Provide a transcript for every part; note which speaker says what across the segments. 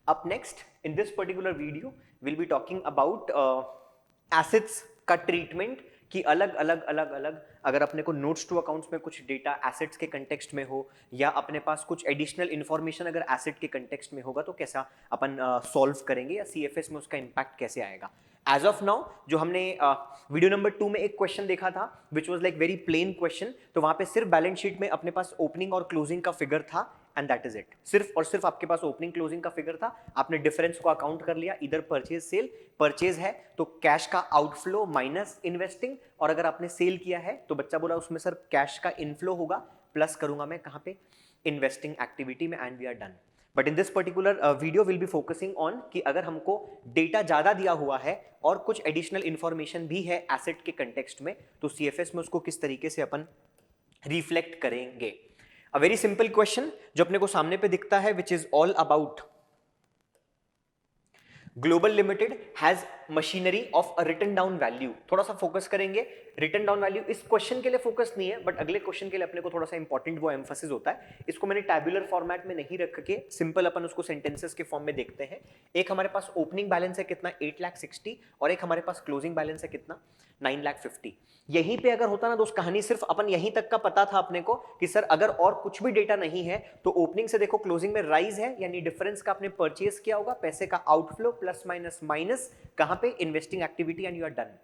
Speaker 1: Up next, in this particular video, we'll be talking about assets का treatment कि अलग अलग अलग अलग अगर अपने को नोट्स टू अकाउंट्स में कुछ डेटा एसेट्स के कंटेक्स्ट में हो या अपने पास कुछ एडिशनल इंफॉर्मेशन अगर एसेट के कंटेक्स्ट में होगा तो कैसा अपन सॉल्व करेंगे या सीएफएस में उसका इंपैक्ट कैसे आएगा। एज ऑफ नाउ जो हमने वीडियो नंबर 2 में एक क्वेश्चन देखा था which was like very plain question, तो वहां पे सिर्फ बैलेंस शीट में अपने पास ओपनिंग और क्लोजिंग का फिगर था एंड दैट इज इट। सिर्फ और सिर्फ आपके पास ओपनिंग क्लोजिंग का फिगर था, आपने डिफरेंस को अकाउंट कर लिया, इधर परचेज सेल, परचेज है तो कैश का आउटफ्लो माइनस इन्वेस्टिंग, और अगर आपने सेल किया है तो बच्चा बोला उसमें सर कैश का इनफ्लो होगा, प्लस करूंगा मैं कहां पे, इन्वेस्टिंग एक्टिविटी में, and we are done. But in this particular video will be focusing on कि अगर हमको डेटा ज्यादा दिया हुआ है और कुछ एडिशनल इंफॉर्मेशन भी है एसेट के कंटेक्स्ट में, तो सीएफएस में उसको किस तरीके से अपन रिफ्लेक्ट करेंगे। अ वेरी सिंपल क्वेश्चन जो अपने को सामने पे दिखता है which is all about Global Limited has machinery of a written down value. थोड़ा सा फोकस करेंगे, रिटन डाउन वैल्यू इस क्वेश्चन के लिए फोकस नहीं है बट अगले क्वेश्चन के लिए अपने को थोड़ा सा इंपॉर्टेंट वो एम्फसिस होता है। इसको मैंने टैबुलर फॉर्मेट में नहीं रख के सिंपल अपन उसको सेंटेंसेस के फॉर्म में देखते हैं। एक हमारे पास ओपनिंग बैलेंस है कितना 8,60,000 और एक हमारे पास क्लोजिंग बैलेंस है कितना 9,50,000। यहीं पे अगर होता ना दोस्त कहानी सिर्फ अपन यहीं तक का पता था अपने को कि सर अगर और कुछ भी डेटा नहीं है तो ओपनिंग से देखो क्लोजिंग में राइज है यानी डिफरेंस का आपने परचेज किया होगा, पैसे का आउटफ्लो प्लस माइनस माइनस कहां पे investing activity and you are done.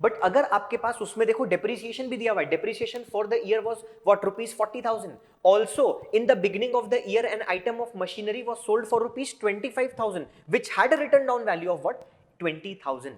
Speaker 1: But अगर आपके पास उसमें देखो डेप्रिसिएशन भी दिया हुआ है, depreciation for the year was what ₹40,000। Also in the beginning of the year an item of machinery was sold for ₹25,000 which had a written down value of what 20,000।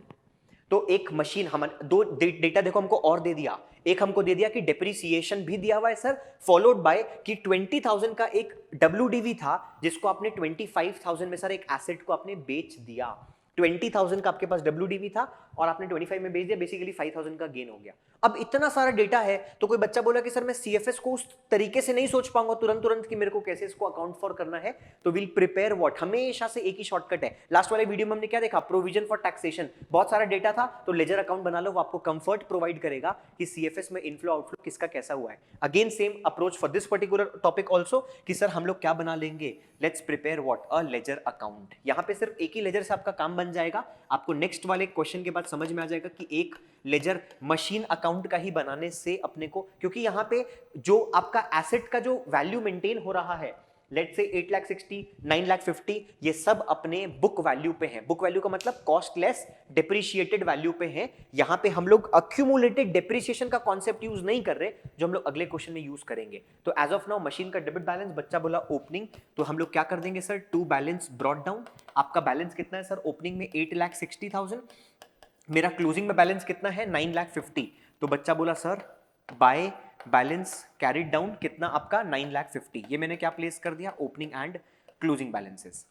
Speaker 1: तो एक मशीन हम दो डेटा देखो हमको और दे दिया, एक हमको दे दिया कि डेप्रिसिएशन भी दिया हुआ है सर, फॉलोड बाय कि 20,000 का एक WDV था जिसको आपने 25,000 में सर एक एसेट को आपने बेच दिया। 20,000 का आपके पास WDV था और आपने 25 में बेच दिया, बेसिकली 5,000 का गेन हो गया। अब इतना सारा डेटा है तो कोई बच्चा बोला कि सर मैं सीएफएस को उस तरीके से नहीं सोच पाऊंगा तुरंत तुरंत कि मेरे को कैसे इसको अकाउंट फॉर करना है, तो विल प्रिपेयर व्हाट, हमेशा से एक ही शॉर्टकट है। लास्ट वाले वीडियो में हमने क्या देखा, प्रोविजन फॉर टैक्सेशन, बहुत सारा डेटा था तो लेजर अकाउंट बना लो, वो आपको कंफर्ट प्रोवाइड करेगा कि सीएफएस में इनफ्लो आउटफ्लो किसका कैसा हुआ है। Again same approach for this particular topic also कि सर हम लोग क्या बना लेंगे, let's prepare what a ledger account. यहां पे सिर्फ एक ही लेजर से आपका काम बन जाएगा, आपको नेक्स्ट वाले क्वेश्चन के बाद समझ में आ जाएगा कि एक लेजर मशीन अकाउंट का ही बनाने से अपने को, क्योंकि यहां पे जो आपका एसेट का जो वैल्यू मेंटेन हो रहा है लेट्स से 8,60,000 9,50,000 ये सब अपने बुक वैल्यू पे है। बुक वैल्यू का मतलब कॉस्ट लेस डेप्रिशिएटेड वैल्यू पे है। यहां पे हम लोग अक्यूमुलेटेड डेप्रिसिएशन का कॉन्सेप्ट यूज नहीं कर रहे जो हम लोग अगले क्वेश्चन में यूज करेंगे। तो एज ऑफ नाउ मशीन का डेबिट बैलेंस, बच्चा बोला ओपनिंग, तो हम लोग क्या कर देंगे sir, to balance brought down. आपका बैलेंस कितना है सर ओपनिंग में 8,60,000, मेरा क्लोजिंग में बैलेंस कितना है 9,50,000। तो बच्चा बोला sir bye balance carried down कितना आपका 9,50,000, ये मैंने क्या प्लेस कर दिया ओपनिंग एंड क्लोजिंग बैलेंसेस।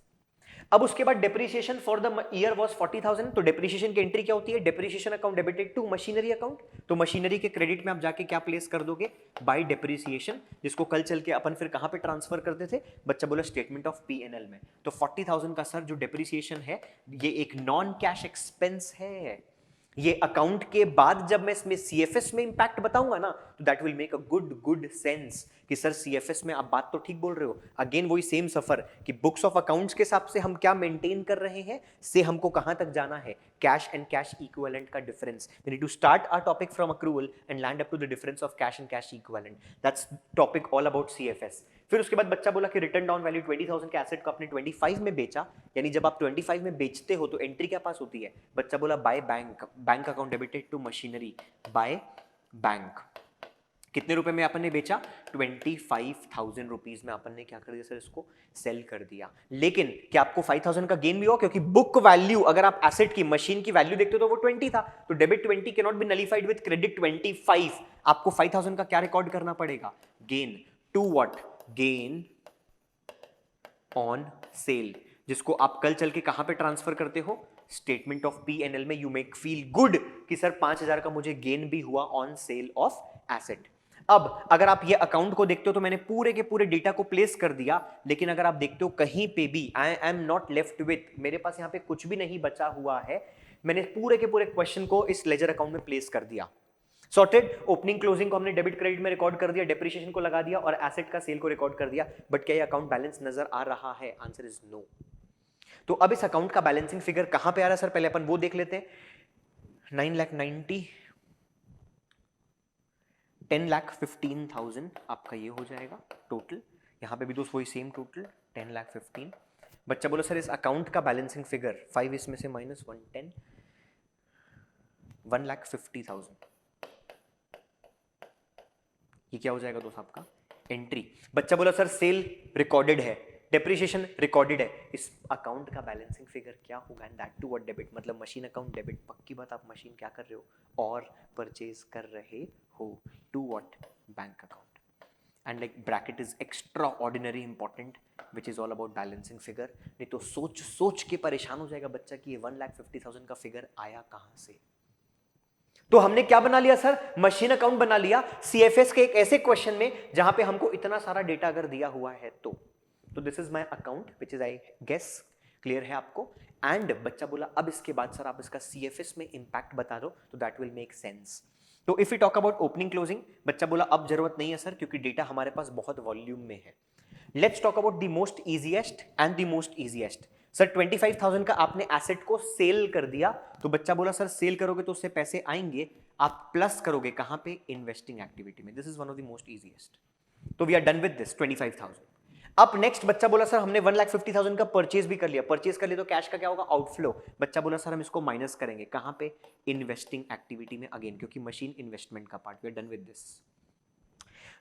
Speaker 1: अब उसके बाद depreciation for the year was 40,000, तो डेप्रिसिएशन की एंट्री क्या होती है, depreciation account debited to machinery account, तो मशीनरी के क्रेडिट में आप जाके क्या प्लेस कर दोगे, बाय डेप्रिसिएशन, जिसको कल चल के अपन फिर कहां पे ट्रांसफर करते थे, बच्चा बोला स्टेटमेंट ऑफ P&L में। तो 40,000 का सर जो डेप्रिसिएशन है ये एक नॉन कैश एक्सपेंस है, ये अकाउंट के बाद जब मैं इसमें सीएफएस में इंपैक्ट बताऊंगा ना तो that will make a good sense कि सर सीएफएस में आप बात तो ठीक बोल रहे हो। अगेन वही सेम सफर कि बुक्स ऑफ अकाउंट्स के हिसाब से हम क्या मेंटेन कर रहे हैं से हमको कहां तक जाना है, कैश एंड कैश इक्विवेलेंट का difference. We need to start our topic from accrual and land up to the difference of cash and cash equivalent, that's topic all about CFS. फिर उसके बाद बच्चा बोला कि रिटर्न डाउन वैल्यू 20,000 के asset को आपने 25 में बेचा, यानी जब आप 25 में बेचते हो तो एंट्री क्या पास होती है, बच्चा बोला by bank account debited to machinery by bank. कितने रुपए में अपन ने बेचा 25,000 रुपीज में अपन ने क्या कर दिया सर, इसको सेल कर दिया। लेकिन क्या आपको 5,000 का गेन भी हुआ, क्योंकि बुक वैल्यू अगर आप एसेट की मशीन की वैल्यू देखते हो तो वो 20 था, तो debit 20 can not be nullified with credit 25। आपको 5,000 का क्या रिकॉर्ड करना पड़ेगा, gain to what, gain on sale, जिसको आप कल चल के कहां पे ट्रांसफर करते हो, स्टेटमेंट ऑफ P&L में। यू मेक फील गुड कि सर 5,000 का मुझे गेन भी हुआ ऑन सेल ऑफ एसेट। अब अगर आप ये अकाउंट को देखते हो तो मैंने पूरे के पूरे डेटा को प्लेस कर दिया, लेकिन अगर आप देखते हो कहीं पे भी I am not left with, मेरे पास यहां पे कुछ भी नहीं बचा हुआ है, मैंने पूरे के पूरे क्वेश्चन को इस लेजर अकाउंट में प्लेस कर दिया। सॉर्टेड, ओपनिंग क्लोजिंग को हमने डेबिट क्रेडिट में रिकॉर्ड कर दिया, डेप्रिसिएशन को लगा दिया और एसेट का सेल को रिकॉर्ड कर दिया। बट क्या ये अकाउंट बैलेंस नजर आ रहा है, आंसर इज नो। तो अब इस अकाउंट का बैलेंसिंग फिगर कहां पे आ रहा है सर, पहले अपन वो देख लेते हैं। 9,90,000 10,15,000 आपका ये हो जाएगा टोटल। यहां पे भी दोस्त वही सेम टोटल 10,15,000। बच्चा बोलो सर इस अकाउंट का बैलेंसिंग फिगर 5 इसमें से -110 1,50,000, ये क्या हो जाएगा दोस्त आपका एंट्री। बच्चा बोला सर सेल रिकॉर्डेड है, डेप्रिसिएशन रिकॉर्डेड है, इस अकाउंट का बैलेंसिंग फिगर क्या होगा, and that to what debit, मतलब मशीन अकाउंट डेबिट। पक्की बात, आप मशीन क्या कर रहे हो और परचेज कर रहे हो to what bank account, and like bracket is extraordinary important which is all about balancing figure. नहीं तो सोच सोच के परेशान हो जाएगा बच्चा कि ये 1,50,000 का फिगर आया कहां से। तो हमने क्या बना लिया सर, मशीन अकाउंट बना लिया सीएफएस के एक ऐसे क्वेश्चन में जहां पे हमको इतना सारा डेटा अगर दिया हुआ है तो this is my account which is I guess clear है आपको। एंड बच्चा बोला अब इसके बाद सर आप इसका सीएफएस में इंपैक्ट बता दो तो दैट विल मेक सेंस। तो if you talk about opening closing, बच्चा बोला अब जरूरत नहीं है सर क्योंकि डेटा हमारे पास बहुत वॉल्यूम में है। Let's talk about the most easiest and the most easiest. Sir 25,000 का आपने एसेट को सेल कर दिया, तो बच्चा बोला सर सेल करोगे तो उससे पैसे आएंगे, आप प्लस करोगे कहां पे, इन्वेस्टिंग एक्टिविटी में। This is one of the most easiest. तो we are done with this 25,000। अब नेक्स्ट बच्चा बोला सर हमने 1,50,000 का परचेज भी कर लिया, परचेज कर लिया तो कैश का क्या होगा, आउटफ्लो। बच्चा बोला सर हम इसको माइनस करेंगे कहां पे, इन्वेस्टिंग एक्टिविटी में अगेन, क्योंकि मशीन इन्वेस्टमेंट का part. We are done with this.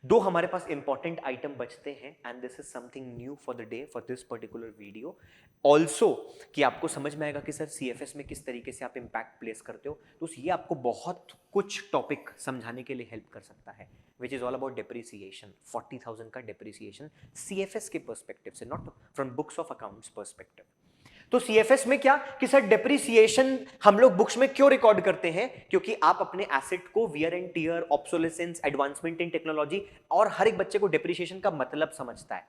Speaker 1: दो हमारे पास इंपॉर्टेंट आइटम बचते हैं and this is something new for the day for this particular video also, कि आपको समझ में आएगा कि सर सीएफएस में किस तरीके से आप इंपैक्ट प्लेस करते हो। तो ये आपको बहुत कुछ टॉपिक समझाने के लिए हेल्प कर सकता है, which is all about depreciation. 40,000 का डेप्रिसिएशन सीएफएस के पर्सपेक्टिव से, not from books of accounts perspective. तो सीएफएस में क्या कि सर डेप्रिसिएशन हम लोग बुक्स में क्यों रिकॉर्ड करते हैं, क्योंकि आप अपने एसेट को wear and tear, obsolescence, advancement in technology, और हर एक बच्चे को डेप्रिसिएशन का मतलब समझता है।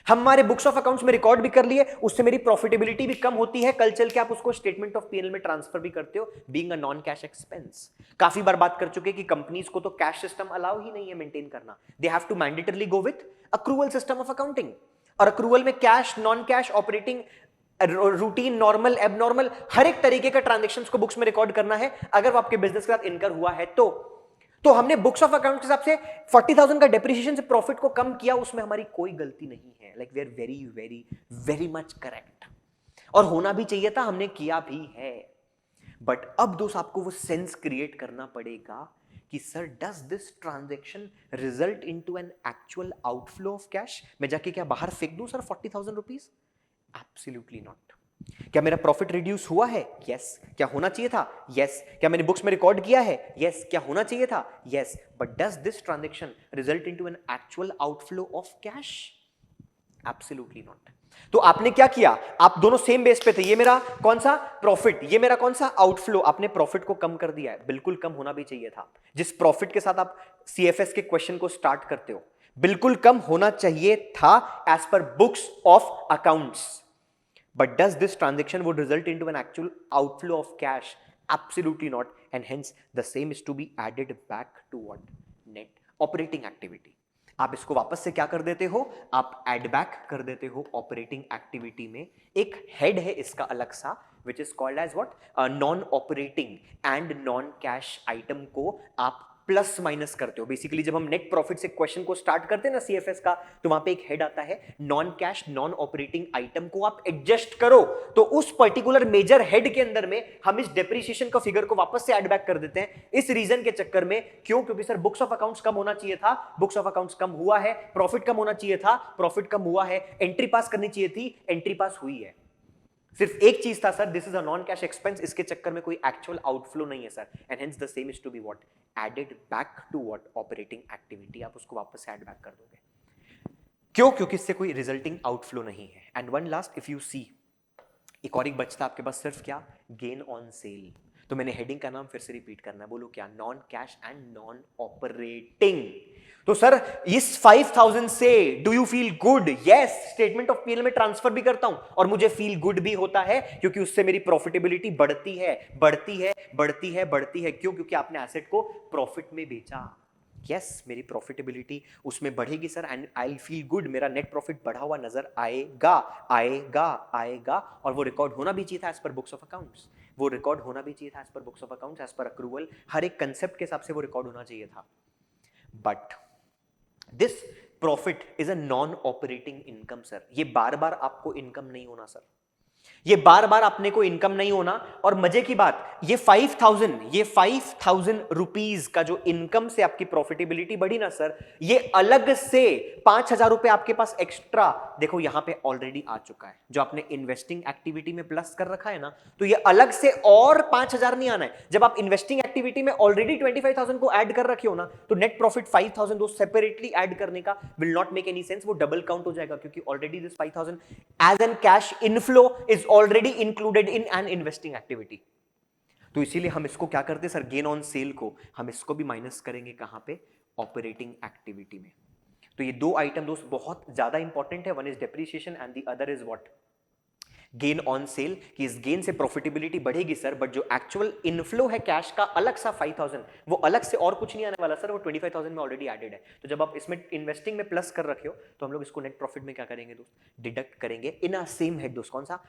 Speaker 1: हमारे बुक्स ऑफ अकाउंट्स में रिकॉर्ड भी कर लिए, उससे मेरी प्रॉफिटेबिलिटी भी कम होती है, कल चल के आप उसको स्टेटमेंट ऑफ पीएनएल में ट्रांसफर भी करते हो, being a non cash expense. काफी बार बात कर चुके कि कंपनीज को तो कैश सिस्टम अलाउ ही नहीं है मेंटेन करना, they have to mandatorily go with accrual system of accounting. और अक्रूवल में cash, non cash, operating, routine, normal, abnormal, हर एक तरीके का ट्रांजैक्शंस को बुक्स में रिकॉर्ड करना है अगर वो आपके बिजनेस के साथ इनकर हुआ है तो हमने बुक्स ऑफ अकाउंट के हिसाब से 40,000 का डेप्रिसिएशन से प्रॉफिट को कम किया, उसमें हमारी कोई गलती नहीं है। Like we are very very very much correct, और होना भी चाहिए था, हमने किया भी है। बट अब दोस्त आपको वो सेंस क्रिएट करना पड़ेगा कि sir does this transaction result into an actual outflow of cash. मैं जाके क्या बाहर फेंक दूं सर 40,000 रुपीज? Absolutely not. क्या मेरा प्रॉफिट रिड्यूस हुआ है? यस। क्या होना चाहिए था? यस। क्या मैंने बुक्स में रिकॉर्ड किया है? यस। क्या होना चाहिए था? Yes. But does this transaction result into an actual outflow of cash? Absolutely not. तो आपने क्या किया, आप दोनों सेम बेस पे थे, ये मेरा कौन सा प्रॉफिट, ये मेरा कौन सा आउटफ्लो, आपने प्रॉफिट को कम कर दिया है। बिल्कुल कम होना भी चाहिए था। जिस प्रॉफिट के साथ आप सीएफएस के क्वेश्चन को स्टार्ट करते हो, बिल्कुल कम होना चाहिए था as per books of accounts. But does this transaction would result into an actual outflow of cash? Absolutely not. And hence the same is to be added back to what? Net operating activity. आप इसको वापस से क्या कर देते हो, आप add back कर देते हो ऑपरेटिंग एक्टिविटी में। एक हेड है इसका अलग सा which is called as what, non operating and non cash item को आप प्लस माइनस करते हो। बेसिकली जब हम नेट प्रॉफिट से क्वेश्चन को स्टार्ट करते हैं ना सीएफएस का, तो वहां पे एक हेड आता है non cash non operating item को आप एडजस्ट करो, तो उस पर्टिकुलर मेजर हेड के अंदर में हम इस डेप्रिसिएशन का फिगर को वापस से ऐड बैक कर देते हैं। इस रीजन के चक्कर में, क्यों, क्योंकि सर बुक्स ऑफ अकाउंट्स कम होना चाहिए था, बुक्स ऑफ अकाउंट्स कम हुआ है, प्रॉफिट कम होना चाहिए था, प्रॉफिट कम हुआ है, एंट्री पास करनी चाहिए थी, एंट्री पास हुई है। सिर्फ एक चीज था sir, this is a non cash expense, इसके चक्कर में कोई एक्चुअल आउटफ्लो नहीं है sir, and hence the same is to be what, added back to what, operating activity. आप उसको वापस से ऐड बैक कर दोगे। क्यों? क्योंकि इससे कोई रिजल्टिंग आउटफ्लो नहीं है। And one last, if you see, एक और एक बचता आपके पास सिर्फ क्या, गेन ऑन सेल। तो मैंने हेडिंग का नाम फिर से रिपीट करना है, बोलो क्या, non cash and non operating. तो सर इस 5,000 से do you feel good? Yes, statement of PNL में ट्रांसफर भी करता हूं और मुझे फील गुड भी होता है, क्योंकि उससे मेरी प्रॉफिटेबिलिटी बढ़ती है, बढ़ती है, बढ़ती है, बढ़ती है। क्यों? क्योंकि आपने एसेट को प्रॉफिट में बेचा। यस मेरी प्रॉफिटेबिलिटी उसमें बढ़ेगी sir and I will feel good, मेरा नेट प्रॉफिट बढ़ा हुआ नजर आएगा आएगा आएगा और वो रिकॉर्ड होना भी चाहिए था as per books of accounts, वो रिकॉर्ड होना भी चाहिए था as per books of accounts, as per accrual, हर एक कंसेप्ट के हिसाब से वो रिकॉर्ड होना चाहिए था. But this profit is a non operating income sir. ये बार बार आपको इनकम नहीं होना सर, ये बार बार अपने को इनकम नहीं होना. और मजे की बात, ये 5,000 रुपीज का जो इनकम से आपकी प्रॉफिटेबिलिटी बढ़ी ना सर, ये अलग से 5,000 रुपए आपके पास एक्स्ट्रा देखो यहां पे ऑलरेडी आ चुका है, जो आपने इन्वेस्टिंग एक्टिविटी में प्लस कर रखा है ना, तो ये अलग से और 5,000 नहीं आना है. जब आप इन्वेस्टिंग एक्टिविटी में ऑलरेडी 25,000 को ऐड कर रखे हो ना, तो नेट प्रॉफिट 5,000 दो सेपरेटली ऐड करने का will not make any sense, वो डबल काउंट हो जाएगा, क्योंकि already this 5,000 as an cash inflow is already included in an investing activity. तो इसीलिए हम इसको क्या करते हैं सर, गेन ऑन सेल को हम इसको भी माइनस करेंगे कहां पे, ऑपरेटिंग एक्टिविटी में. तो ये दो आइटम दोस्त बहुत ज्यादा इंपॉर्टेंट है, one is depreciation and the other is what, gain on cell. कि इस गेन से प्रॉफिटेबिलिटी बढ़ेगी सर, बट जो एक्चुअल इनफ्लो है कैश का अलग सा 5,000, वो अलग से और कुछ नहीं आने वाला सर, वो 25,000 में ऑलरेडी एडेड है. तो जब आप इसमें इन्वेस्टिंग में प्लस कर रखे हो, तो हम लोग इसको नेट प्रॉफिट में क्या करेंगे दोस्त, डिडक्ट करेंगे इन अ सेम हेड दोस्त. कौन सा,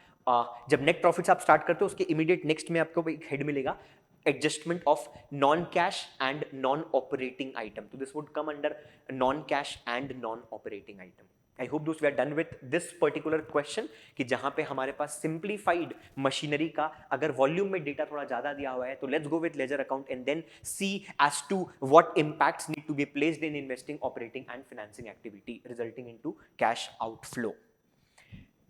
Speaker 1: जब नेट प्रॉफिट आप स्टार्ट करते हो उसके इमीडिएट नेक्स्ट में आपको एक हेड मिलेगा, adjustment of non-cash and non-operating item. So this would come under non-cash and non-operating item. I hope those we are done with this particular question कि जहां पे हमारे पास simplified मशीनरी का अगर वॉल्यूम में डेटा थोड़ा ज्यादा दिया हुआ है, तो let's go with ledger account and then see as to what impacts need to be placed in investing, operating and financing activity resulting into cash outflow.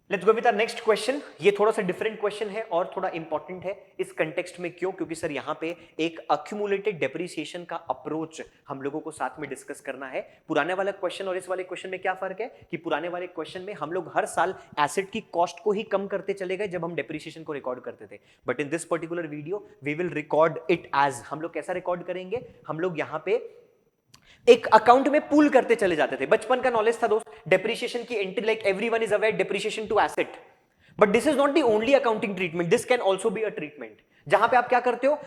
Speaker 1: Let's go with our next question. ये थोड़ा सा different question है और थोड़ा important है इस context में. क्यों? क्योंकि सर यहाँ पे एक अक्यूमुलेटेड डेप्रिसिएशन का अप्रोच हम लोगों को साथ में डिस्कस करना है. पुराने वाले क्वेश्चन और इस वाले क्वेश्चन में क्या फर्क है कि पुराने वाले क्वेश्चन में हम लोग हर साल एसेट की कॉस्ट को ही कम करते चले गए जब हम डेप्रिसिएशन को रिकॉर्ड करते थे. But in this particular video we will record it as, हम लोग कैसा रिकॉर्ड करेंगे, हम लोग यहाँ पे एक अकाउंट में पूल करते चले जाते थे. बचपन का नॉलेज था दोस्त, डेप्रिसिएशन की entry, like everyone is aware depreciation to asset, but this is not the only accounting treatment, this can also be a treatment. जहां पे आप क्या करते हो,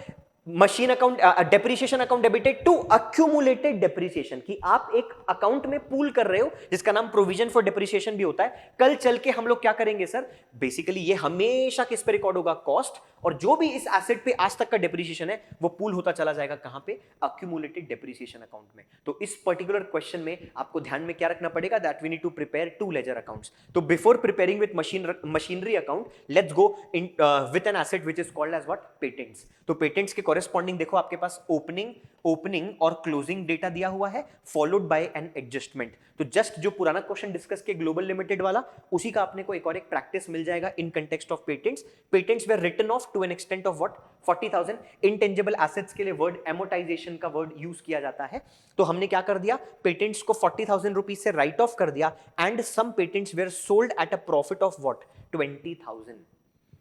Speaker 1: machine account depreciation account debited to accumulated depreciation, कि आप एक अकाउंट में पूल कर रहे हो जिसका नाम प्रोविजन फॉर डेप्रिसिएशन भी होता है. कल चल के हम लोग क्या करेंगे सर, बेसिकली ये हमेशा किस पे रिकॉर्ड होगा, कॉस्ट, और जो भी इस एसेट पे आज तक का डेप्रिसिएशन है वो पूल होता चला जाएगा कहां पे, अक्यूमुलेटेड डेप्रिसिएशन अकाउंट में. तो इस पर्टिकुलर क्वेश्चन में आपको ध्यान में क्या रखना पड़ेगा, that we need to prepare to ledger accounts. तो before preparing with machinery account, let's go in with an asset which is called as what, patents. तो पेटेंट्स के कॉरेस्पॉन्डिंग देखो आपके पास ओपनिंग और क्लोजिंग डेटा दिया हुआ है, फॉलोड बाय एन एडजस्टमेंट. तो जस्ट जो पुराना क्वेश्चन डिस्कस किया ग्लोबल लिमिटेड वाला, उसी का आपने को एक और एक प्रैक्टिस मिल जाएगा in context of patents. Patents were written off to an extent of what, 40,000. Intangible assets के लिए वर्ड एमोटाइजेशन का वर्ड यूज किया जाता है. तो हमने क्या कर दिया, पेटेंट्स को 40,000 रुपीज से राइट ऑफ कर दिया, and some patents were sold at a profit of what, 20,000.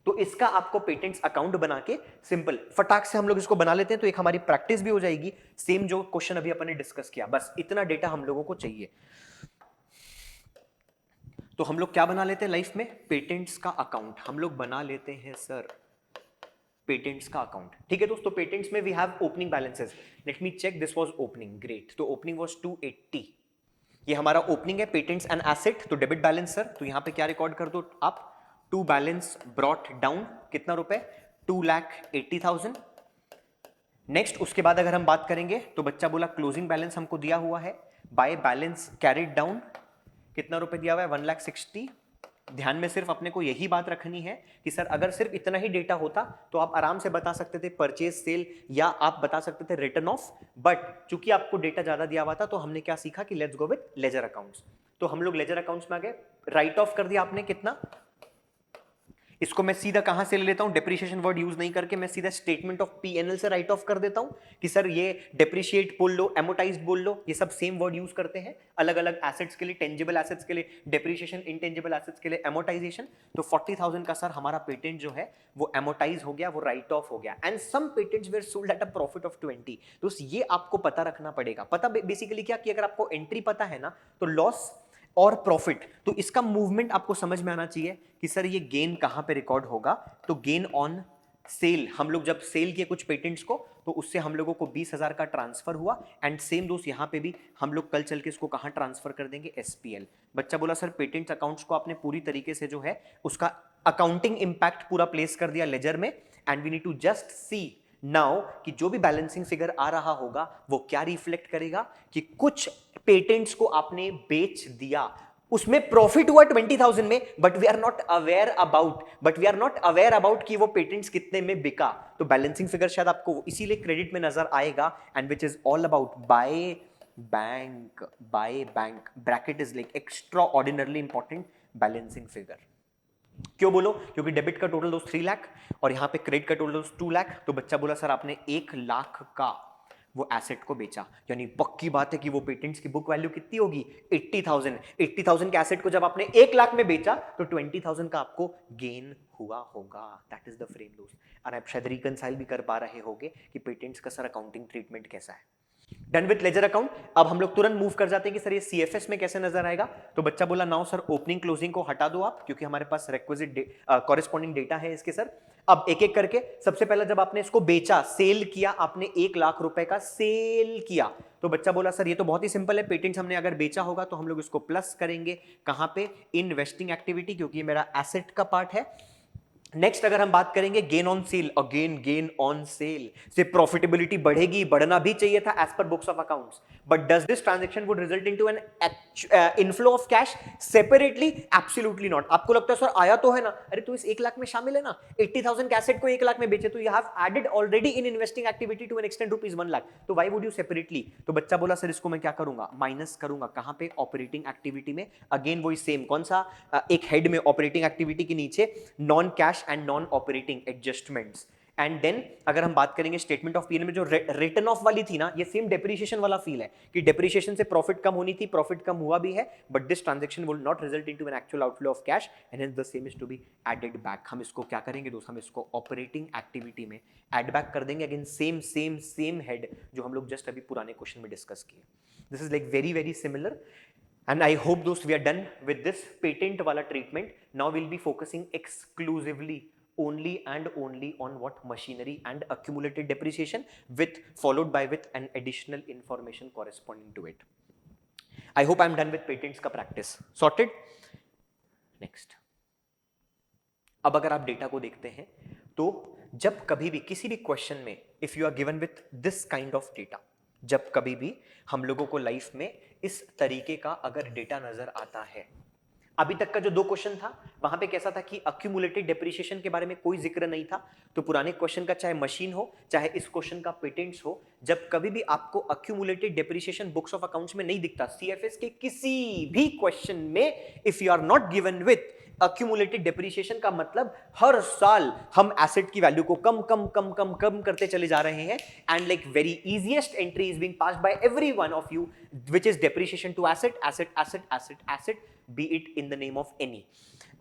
Speaker 1: तो इसका आपको पेटेंट्स अकाउंट बना के सिंपल फटाक से हम लोग इसको बना लेते हैं, तो एक हमारी प्रैक्टिस भी हो जाएगी. सेम जो क्वेश्चन अभी अपन ने डिस्कस किया, बस इतना डेटा हम लोगों को चाहिए. तो हम लोग क्या बना लेते हैं लाइफ में, पेटेंट्स का अकाउंट हम लोग बना लेते हैं सर, पेटेंट्स का अकाउंट. ठीक है दोस्तों, पेटेंट्स में we have opening balances. Let me check, this was opening, great. तो ओपनिंग वाज 280, ये हमारा ओपनिंग है. पेटेंट्स एंड एसेट, तो डेबिट बैलेंस सर, तो यहां पे क्या रिकॉर्ड कर दो आप, टू बैलेंस ब्रॉट डाउन, कितना रुपए, 2,80,000. नेक्स्ट उसके बाद अगर हम बात करेंगे तो बच्चा बोला क्लोजिंग बैलेंस हमको दिया हुआ है, बाय बैलेंस कैरिड डाउन, कितना रुपए दिया हुआ है, 1,60,000. ध्यान में सिर्फ अपने को यही बात रखनी है कि सर अगर सिर्फ इतना ही डेटा होता तो आप आराम से बता सकते थे परचेज सेल, या आप बता सकते थे रिटर्न ऑफ. बट चूंकि आपको डेटा ज्यादा दिया हुआ था, तो हमने क्या सीखा कि let's go with laser accounts. तो हम लोग लेजर अकाउंट्स में आ गए, राइट ऑफ कर दिया आपने कितना, इसको मैं सीधा कहां से ले लेता हूं, डेप्रिसिएशन वर्ड यूज नहीं करके मैं सीधा स्टेटमेंट ऑफ पीएनएल से राइट ऑफ कर देता हूं कि सर ये डेप्रिशिएट बोल लो, एमोटाइज्ड बोल लो, ये सब सेम वर्ड यूज करते हैं अलग अलग एसेट्स के लिए. टेंजिबल एसेट्स के लिए डेप्रिसिएशन, इंटेंजिबल एसेट्स के लिए एमोटाइजेशन. तो 40,000 का सर हमारा पेटेंट जो है वो एमोटाइज हो गया, वो राइट ऑफ हो गया. And some patents were sold at a profit of 20. तो ये आपको पता रखना पड़ेगा. पता बेसिकली क्या कि अगर आपको एंट्री पता है ना, तो लॉस और प्रॉफिट, तो इसका मूवमेंट आपको समझ में आना चाहिए कि सर ये गेन कहां पे रिकॉर्ड होगा. तो गेन ऑन सेल, हम लोग जब सेल किए कुछ पेटेंट्स को तो उससे हम लोगों को 20,000 का ट्रांसफर हुआ। एंड सेम दोस्त यहाँ पे भी हम लोग कल चल के इसको कहाँ ट्रांसफर कर देंगे, एसपीएल। बच्चा बोला सर पेटेंट्स अकाउंट्स को आपने पूरी तरीके से जो है उसका अकाउंटिंग इंपैक्ट पूरा प्लेस कर दिया लेजर में, and we need to just see now कि जो भी बैलेंसिंग फिगर आ रहा होगा वो क्या रिफ्लेक्ट करेगा कि कुछ पेटेंट्स को आपने बेच दिया, उसमें प्रॉफिट हुआ 20,000 में, but we are not aware about कि वो पेटेंट्स कितने में बिका। तो बैलेंसिंग फिगर शायद आपको इसीलिए क्रेडिट में नजर आएगा, and which is all about by bank bracket is like extra ordinarily important balancing figure. क्यों बोलो, क्योंकि डेबिट का टोटल दोस्त 3 लाख और यहां पे क्रेडिट का टोटल दोस्त 2 लाख। तो बच्चा बोला सर आपने 1 लाख का वो एसेट को बेचा, यानी पक्की बात है कि वो पेटेंट्स की बुक वैल्यू कितनी होगी, 80,000 के एसेट को जब आपने 1 लाख में बेचा तो 20,000 का आपको गेन हुआ होगा। दैट इज द फ्रेम दोस्त। और आप शायद रिकंसाइल भी कर पा रहे होगे कि पेटेंट्स का सर अकाउंटिंग ट्रीटमेंट कैसा है। Done with ledger account. अब हम लोग तुरंत मूव कर जाते हैं कि सर ये सीएफएस में कैसे नजर आएगा। तो बच्चा बोला नाउ सर ओपनिंग क्लोजिंग को हटा दो आप, क्योंकि हमारे पास रिक्विजिट कॉरेस्पॉन्डिंग डेटा है इसके सर। अब एक एक करके, सबसे पहले जब आपने इसको बेचा, सेल किया, आपने 1 लाख रुपए का सेल किया, तो बच्चा बोला सर ये तो बहुत ही सिंपल है, पेटेंट्स हमने अगर बेचा होगा तो हम लोग इसको प्लस करेंगे कहां पे, इन्वेस्टिंग एक्टिविटी, क्योंकि ये मेरा एसेट का पार्ट है। नेक्स्ट अगर हम बात करेंगे gain on sale, again gain on sale से प्रॉफिटेबिलिटी बढ़ेगी, बढ़ना भी चाहिए था as per books of accounts, but does this transaction would result into an inflow of cash separately? Absolutely not. आपको लगता है सर आया तो है ना, अरे तो इस 1 लाख में शामिल है ना, 80,000 के एसेट को 1 लाख में बेचे, तो you have added already in investing activity to an extent rupees 1 lakh, तो व्हाई वुड यू सेपरेटली? तो बच्चा बोला सर इसको मैं क्या करूंगा, माइनस करूंगा कहां पे, ऑपरेटिंग एक्टिविटी में। अगेन वही सेम, कौन सा, एक हेड में ऑपरेटिंग एक्टिविटी के नीचे non cash and non operating adjustments. And then अगर हम बात करेंगे स्टेटमेंट ऑफ पीएनएल में जो रिटर्न ऑफ वाली थी ना, ये सेम डेप्रिसिएशन वाला फील है कि डेप्रिसिएशन से प्रॉफिट कम होनी थी, प्रॉफिट कम हुआ भी है, but this transaction will not result into an actual outflow of cash and hence the same is to be added back. हम इसको क्या करेंगे दोस्त, हम इसको ऑपरेटिंग एक्टिविटी में एड बैक कर देंगे। अगेन सेम हेड जो हम लोग जस्ट अभी पुराने क्वेश्चन में डिस्कस किए। This is like very similar. And I hope those we are done with this patent wala treatment. Now we'll be focusing exclusively only and only on what machinery and accumulated depreciation followed by with an additional information corresponding to it. I hope I'm done with patents का practice. Sorted? Next. अब अगर आप data को देखते हैं तो जब कभी भी किसी भी क्वेश्चन में if you are given with this kind of data, जब कभी भी हम लोगों को लाइफ में इस तरीके का अगर डेटा नजर आता है, अभी तक का जो 2 क्वेश्चन था वहां पे कैसा था कि अक्यूमुलेटेड डेप्रिसिएशन के बारे में कोई जिक्र नहीं था। तो पुराने क्वेश्चन का चाहे मशीन हो चाहे इस क्वेश्चन का पेटेंट्स हो, जब कभी भी आपको accumulated depreciation books of accounts में नहीं दिखता, सीएफएस के किसी भी क्वेश्चन में, if you are not given with accumulated depreciation का मतलब हर साल हम एसेट की वैल्यू को कम करते चले जा रहे हैं, and like very easiest entry is being passed by every one of you which is depreciation to asset be it in the name of any.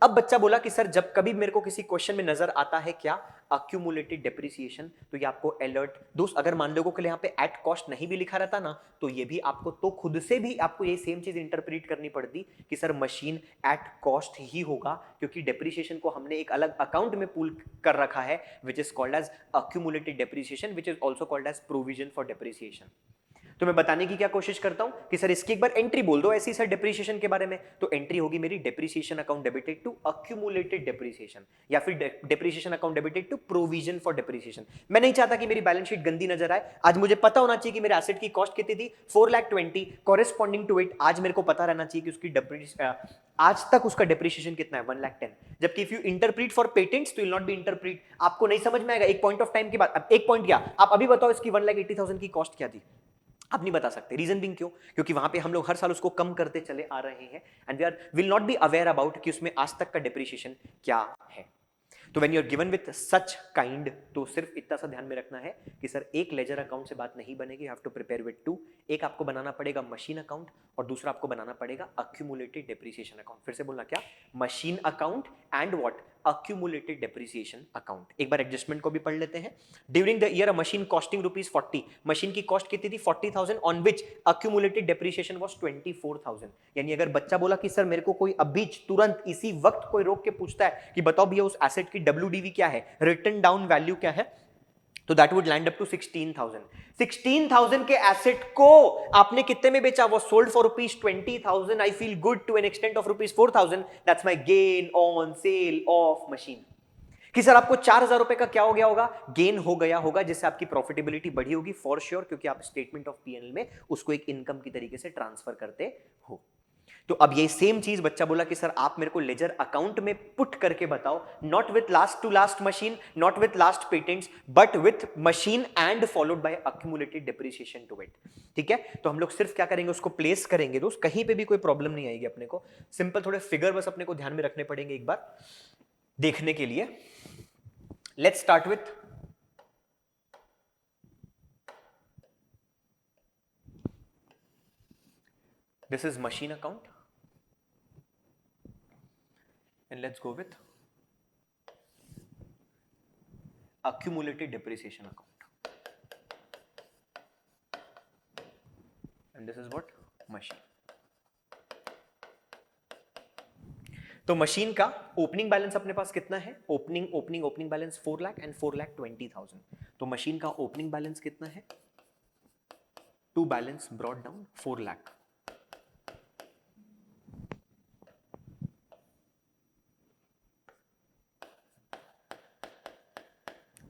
Speaker 1: अब बच्चा बोला कि सर जब कभी मेरे को किसी क्वेश्चन में नजर आता है क्या अक्यूमुलेटेड डेप्रिसिएशन, तो ये आपको अलर्ट दोस्त, अगर मान लो के लिए यहाँ पे एट कॉस्ट नहीं भी लिखा रहता ना, तो ये भी आपको तो खुद से भी आपको ये सेम चीज इंटरप्रेट करनी पड़ती कि सर मशीन एट कॉस्ट ही होगा, क्योंकि डेप्रिसिएशन को हमने एक अलग अकाउंट में पूल कर रखा है which is called as accumulated depreciation which is also called as provision for depreciation. तो मैं बताने की क्या कोशिश करता हूं कि सर इसकी एक बार एंट्री बोल दो ऐसी सर डेप्रिसिएशन के बारे में, तो एंट्री होगी मेरी depreciation account debited to accumulated depreciation, या फिर depreciation account debited to provision for depreciation. मैं नहीं चाहता कि मेरी बैलेंस शीट गंदी नजर आए, आज मुझे पता होना चाहिए कि मेरे एसेट की कॉस्ट कितनी थी 4,20,000, कॉरेस्पॉन्डिंग टू इट आज मेरे को पता रहना चाहिए कि उसकी आज तक उसका डेप्रिसिएशन कितना है 1,10,000। जबकि if you interpret for patents तो विल नॉट बी इंटरप्रीट, आपको नहीं समझ में आएगा एक पॉइंट ऑफ टाइम के बाद। अब एक पॉइंट क्या, आप अभी बताओ इसकी 1,80,000 की कॉस्ट क्या थी, आप नहीं बता सकते। रीजन बिंग क्यों, क्योंकि वहां पे हम लोग हर साल उसको कम करते चले आ रहे हैं, and we are will not be aware about कि उसमें आज तक का डेप्रिसिएशन क्या है। तो when you are given with such kind, तो सिर्फ इतना सा ध्यान में रखना है कि सर एक लेजर अकाउंट से बात नहीं बनेगी, you have to prepare with 2। एक आपको बनाना पड़ेगा मशीन अकाउंट और दूसरा आपको बनाना पड़ेगा अक्यूमुलेटेड डेप्रिसिएशन अकाउंट। फिर से बोलना क्या, machine account and what, accumulated depreciation account। एक बार एडजस्टमेंट को भी पढ़ लेते हैं। During the year a machine costing ₹40, machine की कॉस्ट कितनी थी 40,000 on which accumulated depreciation was 24,000। यानी अगर बच्चा बोला कि सर मेरे को कोई अभी तुरंत इसी वक्त कोई रोक के पूछता है कि बताओ भैया उस एसेट की WDV क्या है, रिटन डाउन वैल्यू क्या है, तो that would land up to 16,000। 16,000 के एसेट को आपने कितने में बेचा, वो sold for ₹20,000। I feel good to an extent of ₹4,000, that's my gain on sale of machine. कि सर आपको 4,000 रुपए का क्या हो गया होगा, गेन हो गया होगा, जिससे आपकी प्रॉफिटेबिलिटी बढ़ी होगी फॉर श्योर, क्योंकि आप स्टेटमेंट ऑफ पीएनएल में उसको एक इनकम की तरीके से ट्रांसफर करते हो। तो अब ये सेम चीज बच्चा बोला कि सर आप मेरे को लेजर अकाउंट में पुट करके बताओ, not with last to last machine, not with last patents, but with machine and followed by accumulated depreciation to it. ठीक है, तो हम लोग सिर्फ क्या करेंगे, उसको प्लेस करेंगे दोस्त, कहीं पे भी कोई प्रॉब्लम नहीं आएगी अपने को। सिंपल थोड़े फिगर बस अपने को ध्यान में रखने पड़ेंगे एक बार देखने के लिए। Let's start with this is machine account and let's go with accumulated depreciation account and this is what machine। तो मशीन का ओपनिंग बैलेंस अपने पास कितना है, ओपनिंग बैलेंस 4 लाख एंड 4,20,000। तो मशीन का ओपनिंग बैलेंस कितना है, to balance brought down 4 lakh,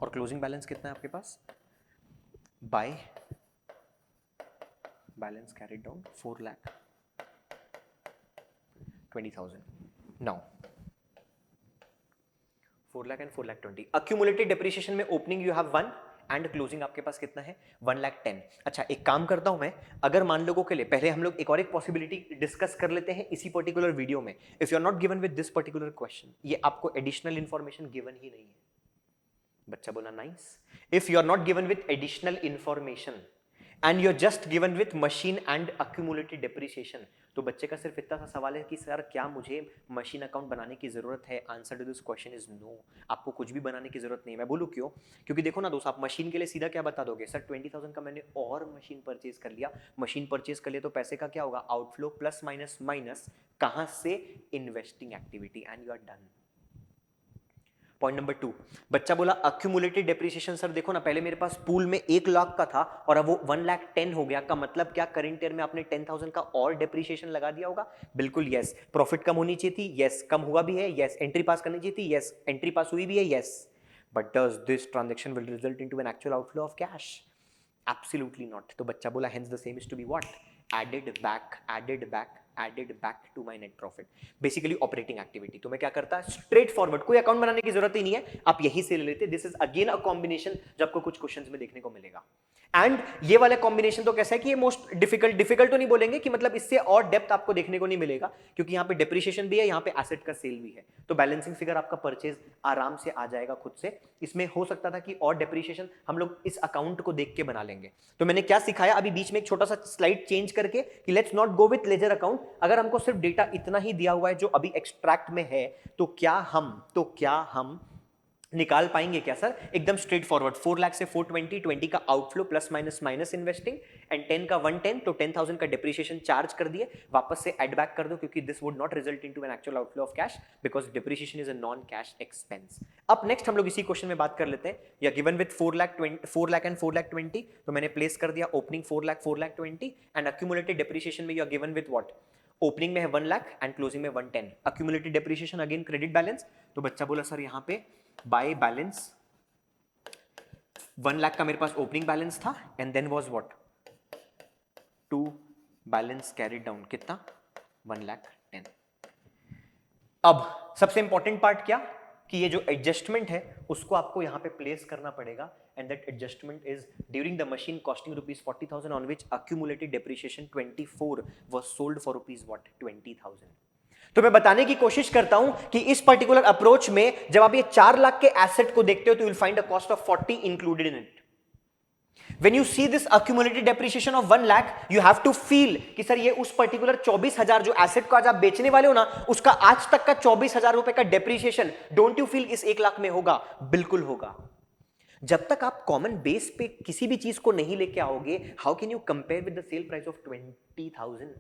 Speaker 1: और क्लोजिंग बैलेंस कितना है आपके पास, by balance carried down 4,20,000। Now 4 lakh and 4,20,000। Accumulated depreciation में opening you have 1 and closing आपके पास कितना है 1,10,000। अच्छा एक काम करता हूं मैं, अगर मान लोगों के लिए पहले हम लोग एक और एक पॉसिबिलिटी डिस्कस कर लेते हैं इसी पर्टिकुलर वीडियो में। If you are not given with this particular question, ये आपको एडिशनल इंफॉर्मेशन गिवन ही नहीं है। बच्चा बोला nice. If you are not given with additional information and you are just given with machine and accumulated depreciation, तो बच्चे का सिर्फ इतना सा सवाल है कि सर क्या मुझे मशीन अकाउंट बनाने की जरूरत है। Answer to this question is no, आपको कुछ भी बनाने की जरूरत नहीं है। मैं बोलूं क्यों, क्योंकि देखो ना दोस्त, आप मशीन के लिए सीधा क्या बता दोगे, सर 20,000 का मैंने और मशीन परचेज कर लिया। मशीन परचेज कर लिया तो पैसे का क्या होगा, आउटफ्लो प्लस माइनस माइनस, कहां से, investing activity, and you are done. Point number 2, बच्चा बोला अक्यूमुलेटेड डेप्रिसिएशन। सर देखो ना, पहले मेरे पास पूल में 1 लाख का था और अब वो 1,10,000 हो गया, का मतलब क्या, करंट ईयर में आपने 10,000 का और डेप्रिसिएशन लगा दिया होगा। बिल्कुल यस। प्रॉफिट कम होनी चाहिए थी, यस। कम हुआ भी है, यस। एंट्री पास करनी चाहिए थी, यस। एंट्री पास हुई भी है, yes. But does this transaction will result into an actual outflow of cash? Absolutely not. तो बच्चा बोला hence the same is to be what, added back to my net profit, basically operating activity. तो मैं क्या करता, straight forward, कोई account बनाने की जरूरत ही नहीं है, आप यही से ले लेते। This is again a combination जो आपको कुछ क्वेश्चंस में देखने को मिलेगा। एंड ये वाला कॉम्बिनेशन तो कैसा है कि ये मोस्ट डिफिकल्ट तो नहीं बोलेंगे कि मतलब इससे और डेप्थ आपको देखने को नहीं मिलेगा, क्योंकि यहाँ पे डेप्रिसिएशन भी है, यहाँ पे एसेट का सेल भी है। तो बैलेंसिंग फिगर आपका परचेज आराम से आ जाएगा खुद से। इसमें हो सकता था कि और डेप्रिसिएशन हम लोग इस अकाउंट को देख के बना लेंगे। तो मैंने क्या सिखाया अभी बीच में एक छोटा सा स्लाइड चेंज करके कि let's not go with ledger account. अगर हमको सिर्फ डेटा इतना ही दिया हुआ है जो अभी एक्सट्रैक्ट में है, तो क्या हम निकाल पाएंगे क्या सर? एकदम स्ट्रेट फॉरवर्ड। 4 लाख से 420, 20 का outflow plus minus minus investing, and 10 का 110, तो 10,000 का डेप्रिसिएशन चार्ज कर दिए, वापस से एड बैक कर दो, क्योंकि this would not result into an actual outflow of cash because depreciation is a non cash expense. अब नेक्स्ट हम लोग इसी क्वेश्चन में बात कर लेते हैं। या गिवन विद 4 लाख एंड 420, तो मैंने प्लेस कर दिया opening 4 lakh 420 and accumulated depreciation में you are given with what, opening में है 1 लाख एंड क्लोजिंग में 110, accumulated depreciation again credit balance. तो बच्चा बोला सर यहाँ पे बाय बैलेंस 1 लाख का मेरे पास ओपनिंग बैलेंस था and then was what, to balance carried down कितना, 1,10,000। अब सबसे इंपॉर्टेंट पार्ट क्या, कि ये जो एडजस्टमेंट है उसको आपको यहां पे प्लेस करना पड़ेगा, and that adjustment is during the machine costing ₹40,000 on which accumulated depreciation 24 was sold for ₹20,000। तो मैं बताने की कोशिश करता हूं कि इस पर्टिकुलर अप्रोच में जब आप ये 4 लाख के एसेट को देखते हो तो you will find a cost of 40 included in it. When you see this accumulated depreciation of 1 lakh, you have to feel कि सर ये उस पर्टिकुलर 24,000 जो एसेट को आज आप बेचने वाले हो ना, उसका आज तक का 24,000 रुपए का डेप्रिसिएशन डोंट यू फील इस 1 लाख में होगा? बिल्कुल होगा। जब तक आप कॉमन बेस पे किसी भी चीज को नहीं लेके आओगे, how can you compare with the sale price of 20,000?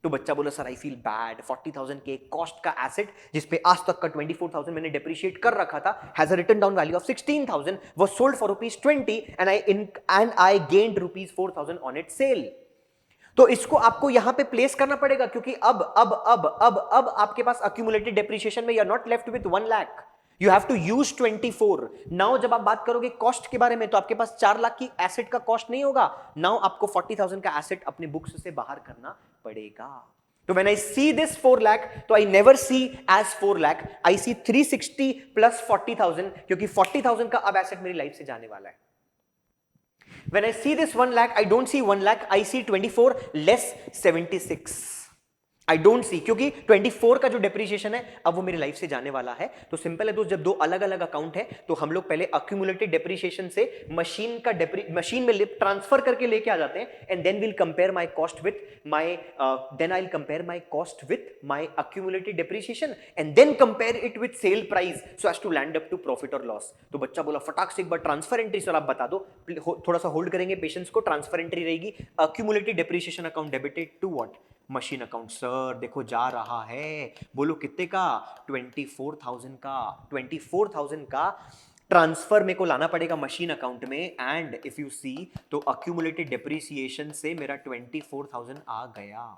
Speaker 1: तो बच्चा बोला सर आई फील बैड, 40,000 के कॉस्ट का एसेट जिसपे आज तक का 24,000 मैंने डेप्रिशिएट कर रखा था has a written down value of 16,000 was sold for ₹20 and I gained ₹4,000 on it sale. तो इसको आपको यहां पे प्लेस करना पड़ेगा, क्योंकि अब आपके पास अक्यूमुलेटेड डेप्रिसिएशन में you are not left with 1 lakh, you have to use 24। Now जब आप बात करोगे कॉस्ट के बारे में, तो आपके पास 4 लाख की एसेट का कॉस्ट नहीं होगा, नाउ आपको 40,000 का एसेट अपने बुक्स से बाहर करना पड़ेगा। तो when I see this 4 lakh, तो I never see as 4 lakh, I see 360 plus 40,000, क्योंकि 40,000 का अब एसेट मेरी लाइफ से जाने वाला है। When I see this 1 lakh, I don't see 1 lakh, I see 24 less 76. I don't see, क्योंकि 24 का जो डेप्रिसिएशन है अब वो मेरी लाइफ से जाने वाला है। तो सिंपल है दोस्त, जब दो अलग अलग अकाउंट है तो हम लोग पहले अक्यूमुलेटेड डेप्रिसिएशन से मशीन में ट्रांसफर करके लेके आ जाते हैं, and then will compare my cost with my then I will compare my cost with my accumulated depreciation and then compare it with sale price so as to land up to profit और loss. तो बच्चा बोला फटाक से एक बार transfer entry sir आप बता दो, थोड़ा सा होल्ड करेंगे पेशेंस को। ट्रांसफर एंट्री रहेगी accumulated depreciation account debited to what? Machine account. Sir देखो जा रहा है, बोलो कितने का? 24,000 का। 24,000 का ट्रांसफर मेरे को लाना पड़ेगा मशीन अकाउंट में, एंड इफ यू सी तो अक्यूमुलेटेड डेप्रिसिएशन से मेरा 24,000 आ गया,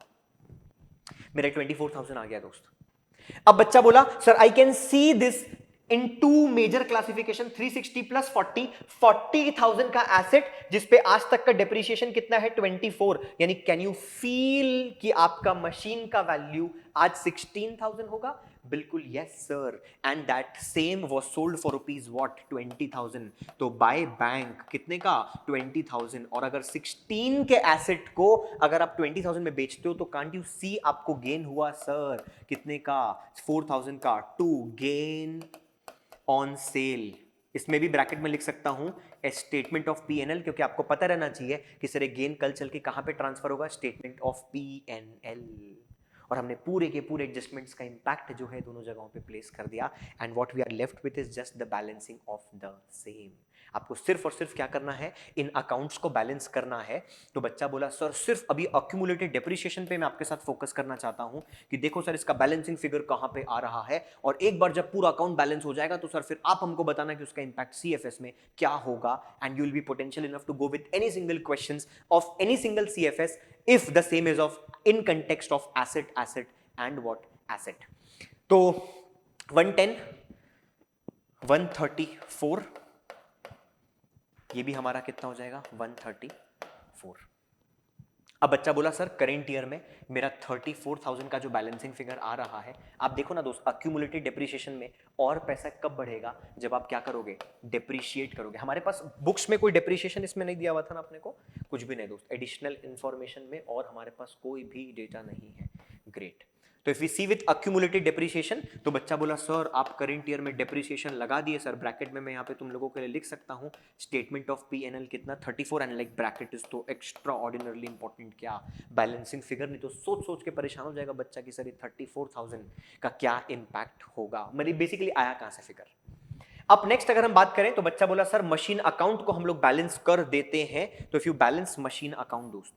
Speaker 1: मेरा 24,000 आ गया दोस्त। अब बच्चा बोला sir I can see this in two major classification, 360 plus 40,000 का एसेट जिसपे आज तक का डेप्रिसिएशन कितना है? 24। यानी कैन यू फील कि आपका मशीन का वैल्यू आज 16,000 होगा? बिल्कुल yes sir, and that same was sold for rupees what? 20,000। तो बाय बैंक कितने का? 20,000। और अगर 16 के एसेट को अगर आप 20,000 में बेचते हो तो कांट यू सी आपको गेन हुआ सर कितने का? 4,000 का। टू गेन ऑन सेल, इसमें भी ब्रैकेट में लिख सकता हूं स्टेटमेंट ऑफ P&L, क्योंकि आपको पता रहना चाहिए कि सर गेन कल चल के कहां पे ट्रांसफर होगा? Statement of P&L। और हमने पूरे के पूरे एडजस्टमेंट्स का इंपैक्ट जो है दोनों जगहों पे प्लेस कर दिया, and what we are left with is just the balancing of the same. आपको सिर्फ और सिर्फ क्या करना है? इन अकाउंट्स को बैलेंस करना है। तो बच्चा बोला सर सिर्फ अभी अक्यूमुलेटेड डेप्रिसिएशन पे मैं आपके साथ फोकस करना चाहता हूं कि देखो सर इसका बैलेंसिंग फिगर कहां पे आ रहा है, और एक बार जब पूरा अकाउंट बैलेंस हो जाएगा तो सर फिर आप हमको बताना कि उसका इंपैक्ट CFS में क्या होगा, and you will be potential enough to go with any single questions of any single CFS if the same is of in context of asset and what asset। तो 110 134 ये भी हमारा कितना हो जाएगा? 134। अब बच्चा बोला सर करेंट ईयर में मेरा 34,000 का जो बैलेंसिंग फिगर आ रहा है, आप देखो ना दोस्त अक्यूमुलेटेड डेप्रिसिएशन में और पैसा कब बढ़ेगा? जब आप क्या करोगे? डेप्रिशिएट करोगे। हमारे पास बुक्स में कोई डेप्रिसिएशन इसमें नहीं दिया हुआ था ना अपने को, कुछ भी नहीं दोस्त, एडिशनल इंफॉर्मेशन में और हमारे पास कोई भी डेटा नहीं है। ग्रेट। तो if we see with accumulated depreciation, तो बच्चा बोला सर आप करेंट ईयर में डेप्रिसिएशन लगा दिए सर, ब्रैकेट में मैं यहाँ पे तुम लोगों के लिए लिख सकता हूँ स्टेटमेंट ऑफ P&L कितना? 34, एंड लाइक ब्रैकेट इज तो एक्स्ट्रा ऑर्डिनरली इंपॉर्टेंट क्या? Balancing figure. नहीं तो सोच सोच के परेशान हो जाएगा बच्चा कि सर ये 34,000 का क्या इम्पैक्ट होगा, मतलब बेसिकली आया कहां से फिगर। अब नेक्स्ट अगर हम बात करें तो बच्चा बोला सर मशीन अकाउंट को हम लोग बैलेंस कर देते हैं, तो if you balance machine account दोस्त,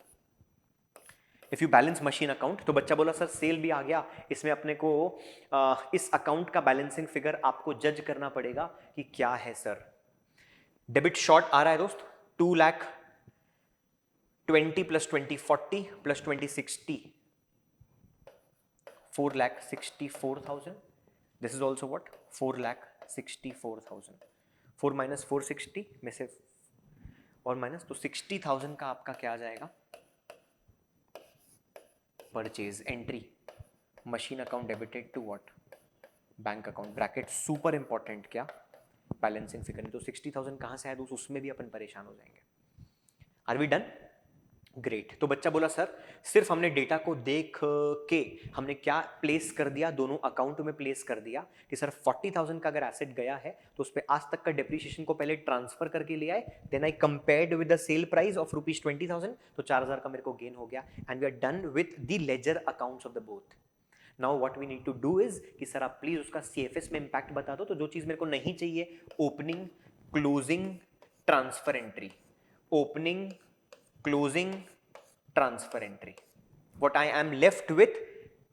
Speaker 1: if you balance machine account, तो बच्चा बोला सर सेल भी आ गया, इसमें अपने को इस अकाउंट का बैलेंसिंग फिगर आपको जज करना पड़ेगा कि क्या है सर। डेबिट शॉर्ट आ रहा है दोस्त 2 lakh 20 plus 20 40 plus 20 60 4,64,000। This is also what? 4,64,000। 4 minus 460 में से और माइनस, तो 60,000 का आपका क्या आ जाएगा? Purchase entry machine account debited to what? Bank account. Bracket super important क्या? Balancing figure. नहीं तो 60,000 कहां से आया दोस्त, उसमें भी अपन परेशान हो जाएंगे। Are we done? ग्रेट। तो बच्चा बोला सर सिर्फ हमने डेटा को देख के हमने क्या प्लेस कर दिया, दोनों अकाउंट में प्लेस कर दिया कि सर 40,000 का अगर एसेट गया है तो उस पे आज तक का डेप्रिसिएशन को पहले ट्रांसफर करके ले आए, then I compared with the sale price of ₹20,000, तो 4,000 का मेरे को गेन हो गया and we are done with the ledger accounts of the both. Now what we need to do is कि सर आप प्लीज उसका सीएफएस में इंपैक्ट बता दो। तो जो चीज मेरे को नहीं चाहिए, opening, closing, transfer entry, opening, closing, transfer entry, what I am left with,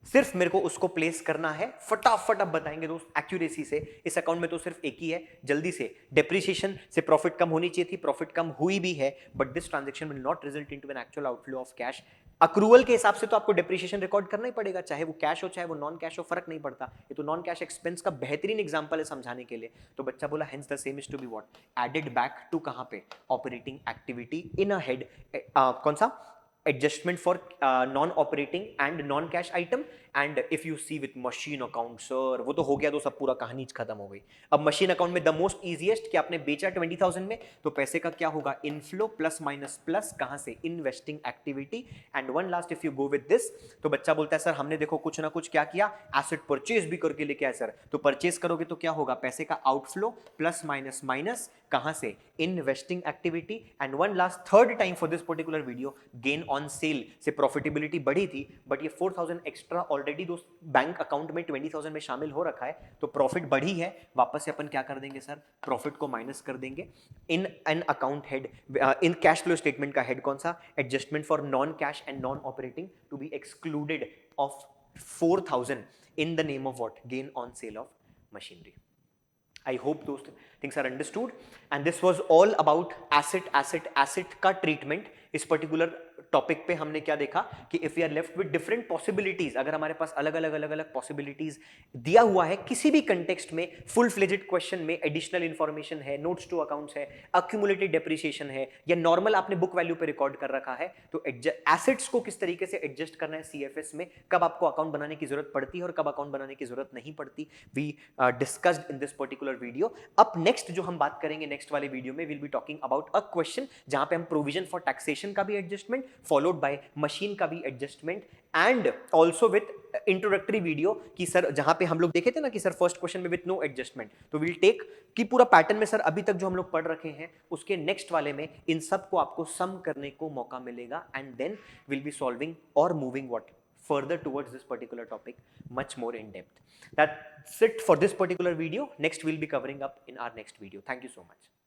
Speaker 1: सिर्फ मेरे को उसको प्लेस करना है। फटाफट अब बताएंगे दोस्त एक्यूरेसी से। इस अकाउंट में तो सिर्फ एक ही है, जल्दी से। डेप्रिसिएशन से प्रॉफिट कम होनी चाहिए थी, प्रॉफिट कम हुई भी है, but this transaction will not result into an actual outflow of cash. Accrual के हिसाब से तो आपको डेप्रिसिएशन रिकॉर्ड करना ही पड़ेगा, चाहे वो कैश हो चाहे वो नॉन कैश हो, फर्क नहीं पड़ता। ये तो नॉन कैश एक्सपेंस का बेहतरीन एग्जांपल है समझाने के लिए। तो बच्चा बोला hence the same is to be what, added back to कहां पे, operating activity in a head, कौन सा, adjustment for non-operating and non-cash item and if you see with machine account sir वो तो हो गया, तो सब पूरा कहानी खत्म हो गई। अब मशीन अकाउंट में द मोस्ट इजीएस्ट कि आपने बेचा 20,000 में, तो पैसे का क्या होगा, इनफ्लो प्लस माइनस प्लस, कहां से, investing activity. And one last if you go with this, तो बच्चा बोलता है सर हमने देखो कुछ ना कुछ क्या किया, एसेट परचेज भी करके लेके आए सर। तो परचेज करोगे तो क्या होगा, पैसे का आउटफ्लो प्लस माइनस माइनस, कहां से, investing activity. And one last third time for this particular video, gain on sale से प्रॉफिटेबिलिटी बढ़ी थी, बट ये 4,000 एक्स्ट्रा ऑलरेडी दोस्त बैंक अकाउंट में 20,000 में शामिल हो रखा है, तो प्रॉफिट बढ़ी है। वापस से अपन क्या कर देंगे सर, प्रॉफिट को माइनस कर देंगे। In an account head, in cash flow statement का हेड कौन सा, adjustment for non cash and non operating to be excluded of 4,000 in the name of what, gain on sale of machinery. I hope those things are understood and this was all about asset का treatment। इस particular topic पे हमने क्या देखा कि if we are left with different possibilities, अगर हमारे पास अलग अलग पॉसिबिलिटीज दिया हुआ है किसी भी कंटेक्स्ट में, फुल फ्लेजेड क्वेश्चन में एडिशनल इंफॉर्मेशन है, नोट्स टू अकाउंट्स है, अक्यूमुलेटेड डेप्रिसिएशन है, या नॉर्मल आपने बुक वैल्यू पे रिकॉर्ड कर रखा है, तो एसेट्स को किस तरीके से एडजस्ट करना है सीएफएस में, कब आपको अकाउंट बनाने की जरूरत पड़ती है और कब अकाउंट बनाने की जरूरत नहीं पड़ती, we discussed in this particular video. अब नेक्स्ट जो हम बात करेंगे नेक्स्ट वाले वीडियो में, will be talking about a question जहां पे हम प्रोविजन फॉर टैक्सेशन का भी एडजस्टमेंट फॉलोड बाय मशीन का भी adjustment and also with introductory video कि सर जहां पे हम लोग देखे थे ना कि सर फर्स्ट क्वेश्चन में विथ नो एडजस्टमेंट, तो विल टेक कि पूरा पैटर्न में सर अभी तक जो हम लोग पढ़ रखे हैं उसके नेक्स्ट वाले में इन सब को आपको सम करने को मौका मिलेगा and then will be solving और moving what further towards this particular topic much more in depth. That's it for this particular video. Next we'll be covering up in our next video. Thank you so much.